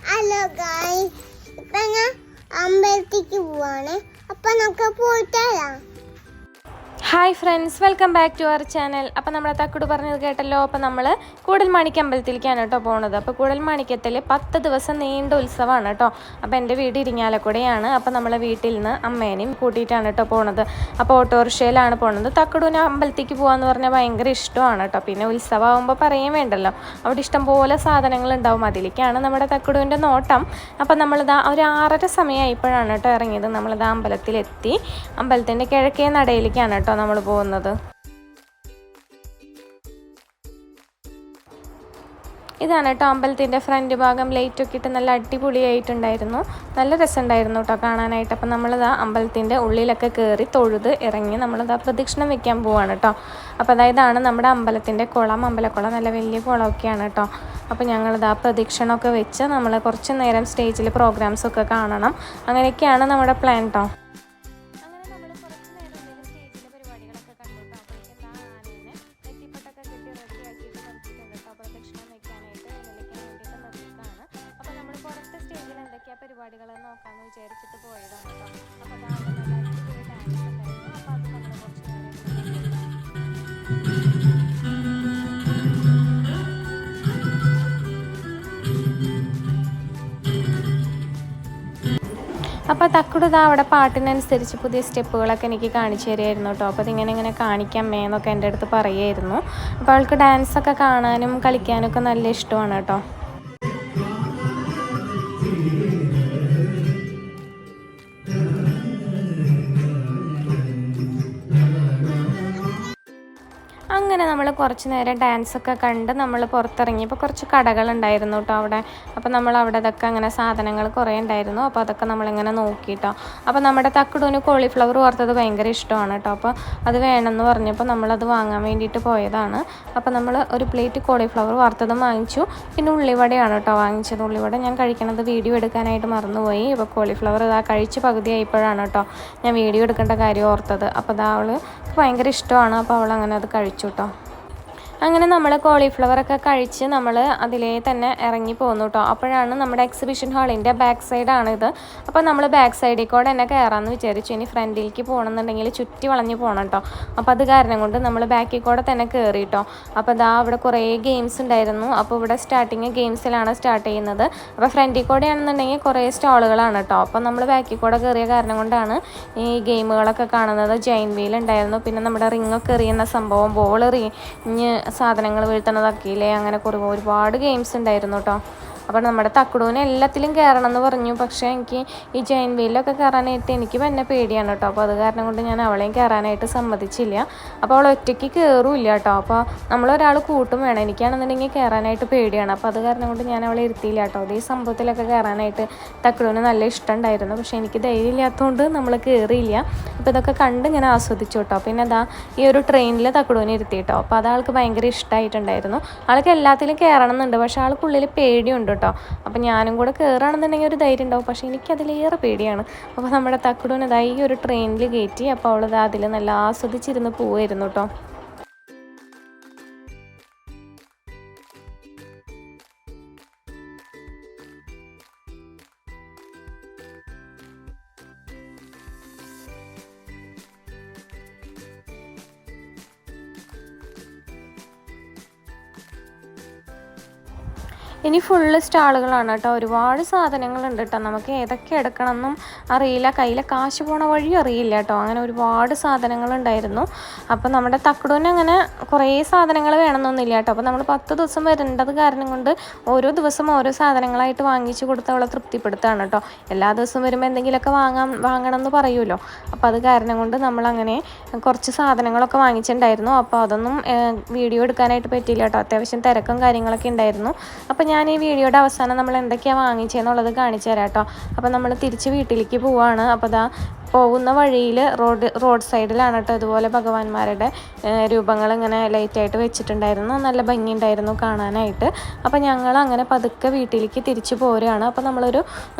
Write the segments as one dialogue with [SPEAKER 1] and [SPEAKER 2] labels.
[SPEAKER 1] Hello guys, ഇപ്പൊ ഞാൻ അമ്പലത്തിലേക്ക് പോവാണ്. അപ്പൊ നമുക്ക് പോയിട്ട് വരാം.
[SPEAKER 2] Hi friends, welcome back to our channel. അപ്പോൾ നമ്മളെ തക്കുട് പറഞ്ഞത് കേട്ടല്ലോ. അപ്പോൾ നമ്മൾ കൂടൽമാണിക്യം അമ്പലത്തിലേക്കാണ് കേട്ടോ പോകുന്നത്. അപ്പോൾ കൂടൽമാണിക്യത്തിൽ 10 ദിവസം നീണ്ട ഉത്സവമാണ് കേട്ടോ. അപ്പോൾ എൻ്റെ വീട് ഇരിങ്ങാലക്കുടയാണ്. അപ്പോൾ നമ്മളെ വീട്ടിൽ നിന്ന് അമ്മേനെയും കൂട്ടിയിട്ടാണ് കേട്ടോ പോകുന്നത്. അപ്പോൾ ഓട്ടോറിക്ഷയിലാണ് പോകുന്നത്. തക്കുടിന് അമ്പലത്തിലേക്ക് പോകാമെന്ന് പറഞ്ഞാൽ ഭയങ്കര ഇഷ്ടമാണ് കേട്ടോ. പിന്നെ ഉത്സവമാകുമ്പോൾ പറയാൻ വേണ്ടല്ലോ, അവിടെ ഇഷ്ടംപോലെ സാധനങ്ങളുണ്ടാവും. അതിലേക്കാണ് നമ്മുടെ തക്കുടുവിൻ്റെ നോട്ടം. അപ്പോൾ നമ്മളിതാ ഒരു 6:30 സമയമായപ്പോഴാണ് കേട്ടോ ഇറങ്ങിയത്. നമ്മളിതാ അമ്പലത്തിലെത്തി. അമ്പലത്തിൻ്റെ കിഴക്കേ നടയിലേക്കാണ് കേട്ടോ നമ്മൾ പോകുന്നത്. ഇതാണ് കേട്ടോ അമ്പലത്തിൻ്റെ ഫ്രണ്ട് ഭാഗം. ലൈറ്റൊക്കെ ഇട്ട് നല്ല അടിപൊളിയായിട്ടുണ്ടായിരുന്നു. നല്ല രസമുണ്ടായിരുന്നു കേട്ടോ കാണാനായിട്ട്. അപ്പം നമ്മളിതാ അമ്പലത്തിൻ്റെ ഉള്ളിലൊക്കെ കയറി തൊഴുത് ഇറങ്ങി നമ്മളിതാ പ്രദക്ഷിണം വെക്കാൻ പോവാണ് കേട്ടോ. അപ്പോൾ അതായതാണ് നമ്മുടെ അമ്പലത്തിൻ്റെ കുളം. അമ്പലക്കുളം നല്ല വലിയ കുളമൊക്കെയാണ് കേട്ടോ. അപ്പോൾ ഞങ്ങളിതാ പ്രദക്ഷിണമൊക്കെ വെച്ച് നമ്മൾ കുറച്ച് നേരം സ്റ്റേജിൽ പ്രോഗ്രാംസൊക്കെ കാണണം. അങ്ങനെയൊക്കെയാണ് നമ്മുടെ പ്ലാൻ കേട്ടോ. പരിപാടികൾ നോക്കാമെന്ന് വിചാരിച്ചിട്ട് പോയതാണ് കേട്ടോ. അപ്പോൾ അതാണ് നല്ല അടിപൊളി ഡാൻസ് ഉണ്ടായിരുന്നു. അപ്പോൾ അത് നമ്മൾ കുറച്ച് നേരം. അപ്പോൾ തക്കുടുതാ അവിടെ പാട്ടിനനുസരിച്ച് പുതിയ സ്റ്റെപ്പുകളൊക്കെ എനിക്ക് കാണിച്ചു തരുമായിരുന്നു കേട്ടോ. അപ്പോൾ അതിങ്ങനെ കാണിക്കാമേ എന്നൊക്കെ എൻ്റെ അടുത്ത് പറയുമായിരുന്നു. അപ്പോൾ അവൾക്ക് ഡാൻസൊക്കെ കാണാനും കളിക്കാനും ഒക്കെ നല്ല ഇഷ്ടമാണ് കേട്ടോ. അങ്ങനെ നമ്മൾ കുറച്ച് നേരം ഡാൻസൊക്കെ കണ്ട് നമ്മൾ പുറത്തിറങ്ങിയപ്പോൾ കുറച്ച് കടകളുണ്ടായിരുന്നു കേട്ടോ അവിടെ. അപ്പോൾ നമ്മൾ അവിടെ അതൊക്കെ അങ്ങനെ സാധനങ്ങൾ കുറേ ഉണ്ടായിരുന്നു. അപ്പോൾ അതൊക്കെ നമ്മളിങ്ങനെ നോക്കിയിട്ടോ. അപ്പോൾ നമ്മുടെ തക്കുടൂന് കോളിഫ്ലവർ വറുത്തത് ഭയങ്കര ഇഷ്ടമാണ് കേട്ടോ. അപ്പോൾ അത് വേണമെന്ന് പറഞ്ഞപ്പോൾ നമ്മളത് വാങ്ങാൻ വേണ്ടിയിട്ട് പോയതാണ്. അപ്പോൾ നമ്മൾ ഒരു പ്ലേറ്റ് കോളിഫ്ലവർ വറുത്തതും വാങ്ങിച്ചു. പിന്നെ ഉള്ളിവടയാണ് കേട്ടോ വാങ്ങിച്ചത്. ഉള്ളിവട ഞാൻ കഴിക്കണത് വീഡിയോ എടുക്കാനായിട്ട് മറന്നുപോയി. ഇപ്പോൾ കോളിഫ്ലവർ ഇതാ കഴിച്ച് പകുതിയായപ്പോഴാണ് കേട്ടോ ഞാൻ വീഡിയോ എടുക്കേണ്ട കാര്യം ഓർത്തത്. അപ്പോൾ അതാ അവൾ ഭയങ്കര ഇഷ്ടമാണ്. അപ്പോൾ അവൾ അങ്ങനെ അത് കഴിച്ചു കേട്ടോ. അങ്ങനെ നമ്മൾ കോളിഫ്ലവറൊക്കെ കഴിച്ച് നമ്മൾ അതിലേ തന്നെ ഇറങ്ങി പോന്നു കേട്ടോ. അപ്പോഴാണ് നമ്മുടെ എക്സിബിഷൻ ഹാളിൻ്റെ ബാക്ക് സൈഡാണിത്. അപ്പോൾ നമ്മൾ ബാക്ക് സൈഡിൽ കൂടെ തന്നെ കയറാമെന്ന് വിചാരിച്ചു. ഇനി ഫ്രണ്ടിലേക്ക് പോകണമെന്നുണ്ടെങ്കിൽ ചുറ്റി വളഞ്ഞ് പോകണം കേട്ടോ. അപ്പോൾ അത് കാരണം കൊണ്ട് നമ്മൾ ബാക്കിൽ കൂടെ തന്നെ കയറി കേട്ടോ. അപ്പോൾ ഇതാ അവിടെ കുറേ ഗെയിംസ് ഉണ്ടായിരുന്നു. അപ്പോൾ ഇവിടെ സ്റ്റാർട്ടിങ് ഗെയിംസിലാണ് സ്റ്റാർട്ട് ചെയ്യുന്നത്. അപ്പോൾ ഫ്രണ്ടിൽ കൂടെ ആണെന്നുണ്ടെങ്കിൽ കുറേ സ്റ്റാളുകളാണ് കേട്ടോ. അപ്പോൾ നമ്മൾ ബാക്കിൽ കൂടെ കയറിയ കാരണം കൊണ്ടാണ് ഈ ഗെയിമുകളൊക്കെ കാണുന്നത്. ജൈൻ വീൽ ഉണ്ടായിരുന്നു. പിന്നെ നമ്മുടെ റിങ്ങൊക്കെ എറിയുന്ന സംഭവം, ബോൾ എറിഞ്ഞ് സാധനങ്ങൾ വീഴ്ത്തണതൊക്കെയില്ലേ, അങ്ങനെ ഒരുപാട് ഗെയിംസ് ഉണ്ടായിരുന്നു കേട്ടോ. അപ്പോൾ നമ്മുടെ തക്കുടൂന് എല്ലാത്തിലും കയറണം എന്ന് പറഞ്ഞു. പക്ഷേ എനിക്ക് ഈ ജൈൻ വീലിലൊക്കെ കയറാനായിട്ട് എനിക്ക് തന്നെ പേടിയാണ് കേട്ടോ. അപ്പോൾ അത് കാരണം കൊണ്ട് ഞാൻ അവളെയും കയറാനായിട്ട് സമ്മതിച്ചില്ല. അപ്പോൾ അവൾ ഒറ്റയ്ക്ക് കയറില്ല കേട്ടോ. അപ്പോൾ നമ്മളൊരാൾ കൂട്ടും വേണം. എനിക്കാണെന്നുണ്ടെങ്കിൽ കയറാനായിട്ട് പേടിയാണ്. അപ്പോൾ അത് കാരണം കൊണ്ട് ഞാൻ അവളെ ഇരുത്തിയില്ല കേട്ടോ. ഈ സംഭവത്തിലൊക്കെ കയറാനായിട്ട് തക്കുടൂന് നല്ല ഇഷ്ടമുണ്ടായിരുന്നു. പക്ഷേ എനിക്ക് ധൈര്യം ഇല്ലാത്തതുകൊണ്ട് നമ്മൾ കയറിയില്ല. അപ്പോൾ ഇതൊക്കെ കണ്ട് ഇങ്ങനെ ആസ്വദിച്ചു കേട്ടോ. പിന്നെ അതാ ഈ ഒരു ട്രെയിനിൽ തക്കുടൂന് ഇരുത്തി കേട്ടോ. അപ്പോൾ അത് ആൾക്ക് ഭയങ്കര ഇഷ്ടമായിട്ടുണ്ടായിരുന്നു. ആൾക്ക് എല്ലാത്തിലും കയറണം എന്നുണ്ട്. പക്ഷേ ആൾക്കുള്ളിൽ പേടിയുണ്ട് കേട്ടോ. അപ്പോൾ ഞാനും കൂടെ കയറുകയാണെന്നുണ്ടെങ്കിൽ ഒരു ധൈര്യം ഉണ്ടാവും. പക്ഷേ എനിക്കതിലേറെ പേടിയാണ്. അപ്പോൾ നമ്മുടെ തക്കുടൂന് ഇതാ ഈ ഒരു ട്രെയിനിൽ കയറ്റി. അപ്പോൾ അവളിത് അതിൽ നല്ല ആസ്വദിച്ചിരുന്ന് പോവായിരുന്നു കേട്ടോ. ഇനി ഫുള്ള് സ്റ്റാളുകളാണ് കേട്ടോ. ഒരുപാട് സാധനങ്ങളുണ്ട് കേട്ടോ. നമുക്ക് ഏതൊക്കെ എടുക്കണമെന്നും അറിയില്ല. കയ്യിലെ കാശ് പോണ വഴി അറിയില്ല കേട്ടോ. അങ്ങനെ ഒരുപാട് സാധനങ്ങളുണ്ടായിരുന്നു. അപ്പോൾ നമ്മുടെ തക്കുടൂന് അങ്ങനെ കുറേ സാധനങ്ങൾ വേണമെന്നൊന്നുമില്ല കേട്ടോ. അപ്പോൾ നമ്മൾ 10 ദിവസം വരേണ്ടത് കാരണം കൊണ്ട് ഓരോ ദിവസം ഓരോ സാധനങ്ങളായിട്ട് വാങ്ങിച്ച് കൊടുത്ത് അവളെ തൃപ്തിപ്പെടുത്തുകയാണ് കേട്ടോ. എല്ലാ ദിവസവും വരുമ്പോൾ എന്തെങ്കിലുമൊക്കെ വാങ്ങണം എന്ന് പറയുമല്ലോ. അപ്പോൾ അത് കാരണം കൊണ്ട് നമ്മളങ്ങനെ കുറച്ച് സാധനങ്ങളൊക്കെ വാങ്ങിച്ചിട്ടുണ്ടായിരുന്നു. അപ്പോൾ അതൊന്നും വീഡിയോ എടുക്കാനായിട്ട് പറ്റിയില്ല കേട്ടോ. അത്യാവശ്യം തിരക്കും കാര്യങ്ങളൊക്കെ ഉണ്ടായിരുന്നു. അപ്പോൾ ഞാൻ ഈ വീഡിയോയുടെ അവസാനം നമ്മൾ എന്തൊക്കെയാണ് വാങ്ങിച്ചതെന്നുള്ളത് കാണിച്ചു തരാം കേട്ടോ. അപ്പോൾ നമ്മൾ തിരിച്ച് വീട്ടിലേക്ക് പോവുകയാണ്. അപ്പോൾ അതാ പോകുന്ന വഴിയിൽ റോഡ് സൈഡിലാണ് കേട്ടോ ഇതുപോലെ ഭഗവാന്മാരുടെ രൂപങ്ങൾ ഇങ്ങനെ ലൈറ്റായിട്ട് വെച്ചിട്ടുണ്ടായിരുന്നു. നല്ല ഭംഗിയുണ്ടായിരുന്നു കാണാനായിട്ട്. അപ്പോൾ ഞങ്ങൾ അങ്ങനെ പതുക്കെ വീട്ടിലേക്ക് തിരിച്ചു പോരുകയാണ്. അപ്പോൾ നമ്മളൊരു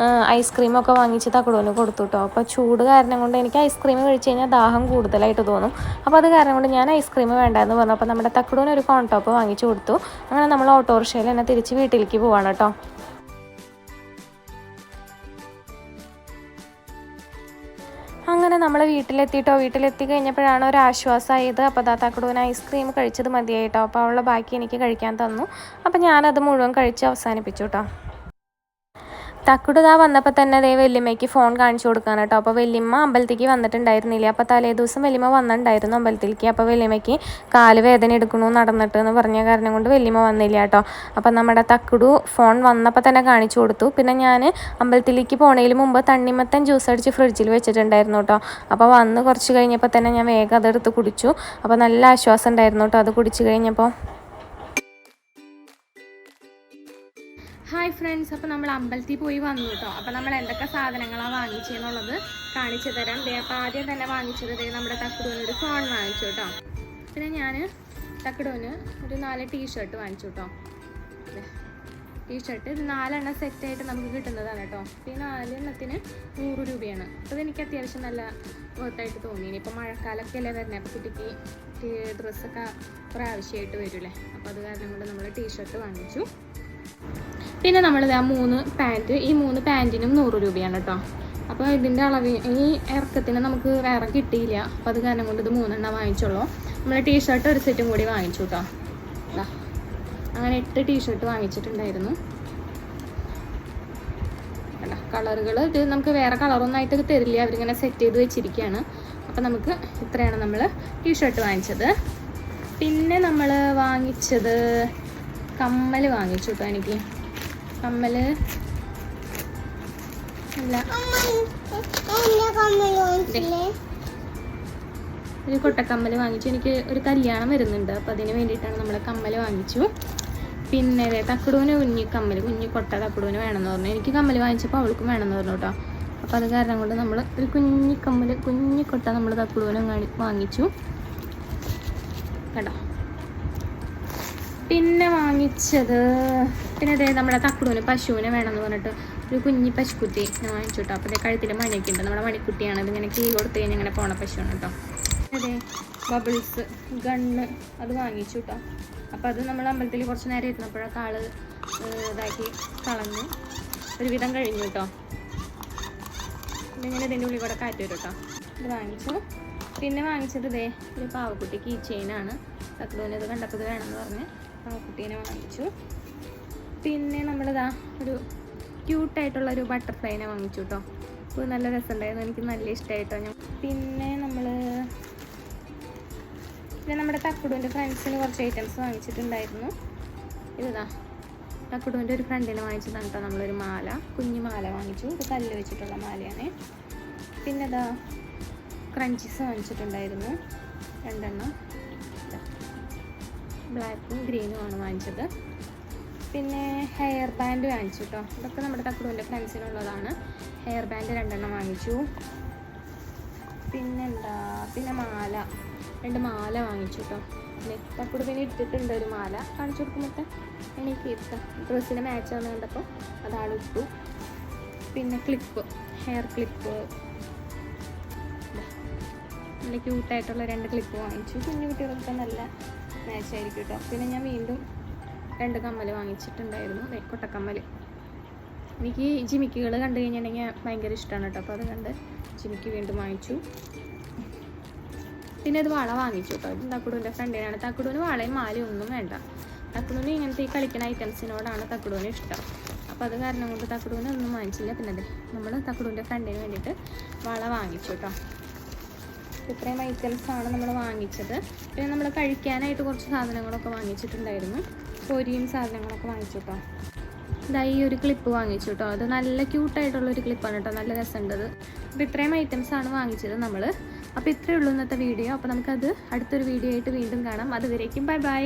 [SPEAKER 2] ഐസ്ക്രീമൊക്കെ വാങ്ങിച്ച് തക്കുടൂന് കൊടുത്തു കേട്ടോ. അപ്പോൾ ചൂട് കാരണം കൊണ്ട് എനിക്ക് ഐസ്ക്രീം കഴിച്ച് കഴിഞ്ഞാൽ ദാഹം കൂടുതലായിട്ട് തോന്നും. അപ്പോൾ അത് കാരണം കൊണ്ട് ഞാൻ ഐസ്ക്രീം വേണ്ടെന്ന് പറഞ്ഞു. അപ്പോൾ നമ്മുടെ തക്കുടൂന് ഒരു കോൺ ടോപ്പ് വാങ്ങിച്ചു കൊടുത്തു. അങ്ങനെ നമ്മൾ ഓട്ടോറിക്ഷയിൽ തന്നെ തിരിച്ച് വീട്ടിലേക്ക് പോവാണ് കേട്ടോ. അങ്ങനെ നമ്മൾ വീട്ടിലെത്തി കഴിഞ്ഞപ്പോഴാണ് ഒരു ആശ്വാസമായത്. അപ്പോൾ തക്കുടൂന് ഐസ്ക്രീം കഴിച്ചത് മതിയായിട്ടോ. അപ്പോൾ അവളുടെ ബാക്കി എനിക്ക് കഴിക്കാൻ തന്നു. അപ്പോൾ ഞാനത് മുഴുവൻ കഴിച്ച് അവസാനിപ്പിച്ചു കേട്ടോ. തക്കുട് വന്നപ്പോൾ തന്നെ വല്യമ്മയ്ക്ക് ഫോൺ കാണിച്ചു കൊടുക്കാൻ കേട്ടോ. അപ്പോൾ വല്യമ്മ അമ്പലത്തേക്ക് വന്നിട്ടുണ്ടായിരുന്നില്ല. അപ്പോൾ തലേ ദിവസം വല്യമ്മ വന്നിട്ടുണ്ടായിരുന്നു അമ്പലത്തിലേക്ക്. അപ്പോൾ വല്യമ്മയ്ക്ക് കാല് വേദന എടുക്കണു നടന്നിട്ട് എന്ന് പറഞ്ഞ കാരണം കൊണ്ട് വല്യമ്മ വന്നില്ല കേട്ടോ. അപ്പോൾ നമ്മുടെ തക്കുടു ഫോൺ വന്നപ്പോൾ തന്നെ കാണിച്ചു കൊടുത്തു. പിന്നെ ഞാൻ അമ്പലത്തിലേക്ക് പോണതിന് മുമ്പ് തണ്ണിമത്തൻ ജ്യൂസ് അടിച്ച് ഫ്രിഡ്ജിൽ വെച്ചിട്ടുണ്ടായിരുന്നു കേട്ടോ. അപ്പോൾ വന്ന് കുറച്ച് കഴിഞ്ഞപ്പോൾ തന്നെ ഞാൻ വേഗം അതെടുത്ത് കുടിച്ചു. അപ്പോൾ നല്ല ആശ്വാസം ഉണ്ടായിരുന്നു കേട്ടോ അത് കുടിച്ച് കഴിഞ്ഞപ്പോൾ. ഹായ് ഫ്രണ്ട്സ്, അപ്പോൾ നമ്മൾ അമ്പലത്തിൽ പോയി വന്നു കേട്ടോ. അപ്പോൾ നമ്മൾ എന്തൊക്കെ സാധനങ്ങളാണ് വാങ്ങിച്ചതെന്നുള്ളത് കാണിച്ചു തരാം. അപ്പോൾ ആദ്യം തന്നെ വാങ്ങിച്ചത് നമ്മുടെ തക്കുടൂന് ഒരു ഫോൺ വാങ്ങിച്ചു കേട്ടോ. പിന്നെ ഞാൻ തക്കുടൂന് ഒരു 4 ടീഷർട്ട് വാങ്ങിച്ചു കേട്ടോ. ടീഷർട്ട് 4 എണ്ണം സെറ്റായിട്ട് നമുക്ക് കിട്ടുന്നതാണ് കേട്ടോ. പിന്നെ 4 എണ്ണത്തിന് 100 രൂപയാണ്. അപ്പോൾ എനിക്ക് അത്യാവശ്യം നല്ല വർത്തായിട്ട് തോന്നി. ഇനിയിപ്പോൾ മഴക്കാലമൊക്കെ അല്ലേ വരുന്നത്. അപ്പോൾ കുട്ടിക്ക് ഡ്രസ്സൊക്കെ കുറേ ആവശ്യമായിട്ട് വരില്ലേ. അപ്പോൾ അത് കാരണം കൊണ്ട് നമ്മൾ ടീഷർട്ട് വാങ്ങിച്ചു. പിന്നെ നമ്മൾ 3 പാൻറ്റ്, ഈ 3 പാൻറ്റിനും 100 രൂപയാണ് കേട്ടോ. അപ്പോൾ ഇതിൻ്റെ അളവ് ഈ ഇറക്കത്തിന് നമുക്ക് വേറെ കിട്ടിയില്ല. അപ്പോൾ അത് കാരണം കൊണ്ട് ഇത് 3 എണ്ണം വാങ്ങിച്ചുള്ളൂ. നമ്മൾ ടീഷർട്ട് ഒരു സെറ്റും കൂടി വാങ്ങിച്ചു കേട്ടോ. അങ്ങനെ 8 ടീഷർട്ട് വാങ്ങിച്ചിട്ടുണ്ടായിരുന്നു. അല്ല കളറുകൾ ഇത് നമുക്ക് വേറെ കളറൊന്നായിട്ട് തരില്ല, അവരിങ്ങനെ സെറ്റ് ചെയ്ത് വെച്ചിരിക്കുകയാണ്. അപ്പോൾ നമുക്ക് ഇത്രയാണ് നമ്മൾ ടീഷർട്ട് വാങ്ങിച്ചത്. പിന്നെ നമ്മൾ വാങ്ങിച്ചത് കമ്മൽ വാങ്ങിച്ചു കേട്ടോ. എനിക്ക് കമ്മൽ അല്ല ഒരു കൊട്ടക്കമ്മൽ വാങ്ങിച്ചു. എനിക്ക് ഒരു കല്യാണം വരുന്നുണ്ട്, അപ്പോൾ അതിന് വേണ്ടിയിട്ടാണ് നമ്മൾ കമ്മൽ വാങ്ങിച്ചു. പിന്നെ തക്കുടൂന് കുഞ്ഞി കൊട്ട തക്കുടൂന് വേണമെന്ന് പറഞ്ഞു. എനിക്ക് കമ്മൽ വാങ്ങിച്ചപ്പോൾ അവൾക്കും വേണമെന്ന് പറഞ്ഞു കേട്ടോ. അപ്പോൾ അത് കാരണം കൊണ്ട് നമ്മൾ ഒരു കുഞ്ഞി കൊട്ട നമ്മൾ തക്കുടൂന് വാങ്ങിച്ചു കേട്ടോ. പിന്നെ വാങ്ങിച്ചത് നമ്മുടെ തക്കുടൂന് പശുവിനെ വേണമെന്ന് പറഞ്ഞിട്ട് ഒരു കുഞ്ഞി പശുക്കുട്ടി ഞാൻ വാങ്ങിച്ചു കേട്ടോ. അപ്പോൾ കഴുത്തിൽ മണിയൊക്കെ ഉണ്ട്. നമ്മുടെ മണിക്കുട്ടിയാണ്. ഇതിങ്ങനെ കീ കൊടുത്ത് കഴിഞ്ഞാൽ ഇങ്ങനെ പോണ പശുവാണ് കേട്ടോ. ബബിൾസ് ഗണ്ണ് അത് വാങ്ങിച്ചു കേട്ടോ. അപ്പോൾ അത് നമ്മൾ അമ്പലത്തിൽ കുറച്ച് നേരം ഇരുന്നപ്പോഴൊക്കെ ആള് ഇതാക്കി കളഞ്ഞ് ഒരുവിധം കഴിഞ്ഞു കേട്ടോ. ഇതിങ്ങനെ ഇതിൻ്റെ ഉള്ളിൽ കൂടെ കാറ്റ് വരും കേട്ടോ. ഇത് വാങ്ങിച്ചു. പിന്നെ വാങ്ങിച്ചത് ഒരു പാവക്കുട്ടി കീ ചെയിനാണ്. തക്കുടൂന് ഇത് കണ്ടപ്പോൾ ഇത് വേണമെന്ന് പറഞ്ഞ് പാവക്കുട്ടീനെ വാങ്ങിച്ചു. പിന്നെ ഒരു ക്യൂട്ടായിട്ടുള്ളൊരു ബട്ടർഫ്ലൈനെ വാങ്ങിച്ചു കേട്ടോ. അപ്പോൾ നല്ല രസമുണ്ടായിരുന്നു, എനിക്ക് നല്ല ഇഷ്ടമായിട്ടോ. പിന്നെ നമ്മുടെ തക്കുടൂൻ്റെ ഫ്രണ്ട്സിന് കുറച്ച് ഐറ്റംസ് വാങ്ങിച്ചിട്ടുണ്ടായിരുന്നു. തക്കുടൂൻ്റെ ഒരു ഫ്രണ്ടിനെ വാങ്ങിച്ചതാണ് കേട്ടോ. നമ്മളൊരു മാല, കുഞ്ഞു മാല വാങ്ങിച്ചു. ഇത് കല്ല് വെച്ചിട്ടുള്ള മാലയാണ്. പിന്നെ ക്രഞ്ചീസ് വാങ്ങിച്ചിട്ടുണ്ടായിരുന്നു 2 എണ്ണം. ബ്ലാക്കും ഗ്രീനും ആണ് വാങ്ങിച്ചത്. പിന്നെ ഹെയർ ബാൻഡ് വാങ്ങിച്ചു കേട്ടോ. ഇതൊക്കെ നമ്മുടെ തക്കുടൂൻ്റെ ഫ്രണ്ട്സിനുള്ളതാണ്. ഹെയർ ബാൻഡ് 2 എണ്ണം വാങ്ങിച്ചു. പിന്നെ മാല 2 മാല വാങ്ങിച്ചു കേട്ടോ. തക്കുടു പിന്നെ ഇട്ടിട്ടുണ്ട് ഒരു മാല കാണിച്ചു കൊടുക്കുമ്പോൾ എനിക്ക് ഡ്രസ്സിന് മാച്ച് ആവുന്ന കണ്ടപ്പോൾ അതാണ് ഇട്ടു. പിന്നെ ക്ലിപ്പ്, ഹെയർ ക്ലിപ്പ്, നല്ല ക്യൂട്ടായിട്ടുള്ള 2 ക്ലിപ്പ് വാങ്ങിച്ചു. കുഞ്ഞു കുട്ടികൾക്ക് നല്ല മാച്ചായിരിക്കും കേട്ടോ. പിന്നെ ഞാൻ വീണ്ടും 2 കമ്മൽ വാങ്ങിച്ചിട്ടുണ്ടായിരുന്നു. കൊട്ടക്കമ്മൽ. എനിക്ക് ജിമിക്കുകൾ കണ്ടു കഴിഞ്ഞിട്ടുണ്ടെങ്കിൽ ഭയങ്കര ഇഷ്ടമാണ് കേട്ടോ. അപ്പോൾ അത് കണ്ട് ജിമിക്ക് വീണ്ടും വാങ്ങിച്ചു. പിന്നെ ഇത് വള വാങ്ങിച്ചു കേട്ടോ. ഇത് തക്കുടൂൻ്റെ ഫ്രണ്ടിനാണ്. തക്കുടൂന് വളയും മാലയും ഒന്നും വേണ്ട. തക്കുടൂന് ഇങ്ങനത്തെ ഈ കളിക്കുന്ന ഐറ്റംസിനോടാണ് തക്കുടൂന് ഇഷ്ടം. അപ്പോൾ അത് കാരണം കൊണ്ട് തക്കുടൂന് ഒന്നും വാങ്ങിച്ചില്ല. പിന്നെ നമ്മൾ തക്കുടൂൻ്റെ ഫ്രണ്ടിന് വേണ്ടിയിട്ട് വള വാങ്ങിച്ചു കേട്ടോ. ഇത്രയും ഐറ്റംസാണ് നമ്മൾ വാങ്ങിച്ചത്. പിന്നെ നമ്മൾ കഴിക്കാനായിട്ട് കുറച്ച് സാധനങ്ങളൊക്കെ വാങ്ങിച്ചിട്ടുണ്ടായിരുന്നു. പൊരിയും സാധനങ്ങളൊക്കെ വാങ്ങിച്ചു കേട്ടോ. ഈ ഒരു ക്ലിപ്പ് വാങ്ങിച്ചു കേട്ടോ. അത് നല്ല ക്യൂട്ടായിട്ടുള്ളൊരു ക്ലിപ്പാണ് കേട്ടോ. നല്ല രസമുണ്ടത്. അപ്പോൾ ഇത്രയും ഐറ്റംസാണ് വാങ്ങിച്ചത് നമ്മൾ. അപ്പോൾ ഇത്രയേ ഉള്ളൂ ഇന്നത്തെ വീഡിയോ. അപ്പോൾ നമുക്കത് അടുത്തൊരു വീഡിയോ ആയിട്ട് വീണ്ടും കാണാം. അതുവരേക്കും ബൈ ബൈ.